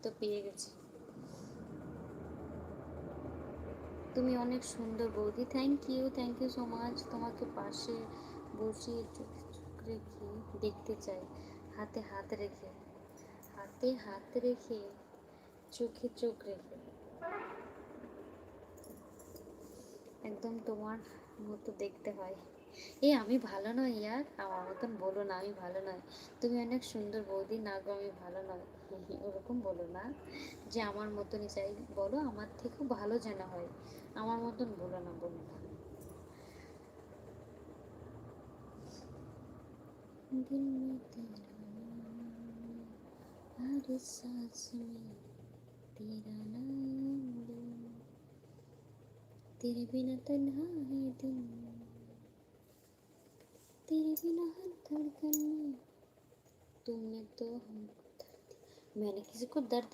তো পেয়ে গেছি। তুমি অনেক সুন্দর বৌদি। Thank you so much. তোমাকে পাশে বসিয়ে চোখে চোখ রেখে দেখতে চাই, হাতে হাত রেখে, হাতে হাত রেখে, চোখে চোখ রেখে। একদম তোমার মতো দেখতে হয়। আমি ভালো নই ইয়ার, আমার মতন বলো না, আমি ভালো নয়। তুমি অনেক সুন্দর বৌদি, না গো আমি ভালো নয়। ওরকম বলো না, যে আমার মতনই চাই, বলো আমার থেকেও ভালো যেন হয়। আমার মতন বলো না, বলো না। दिल में तेरा नाम, हर सांस में तेरा नाम लूं, तेरे बिना तन्हा है दिल, तेरे बिना हर धड़कन में, तुमने तो हम मैंने किसी को दर्द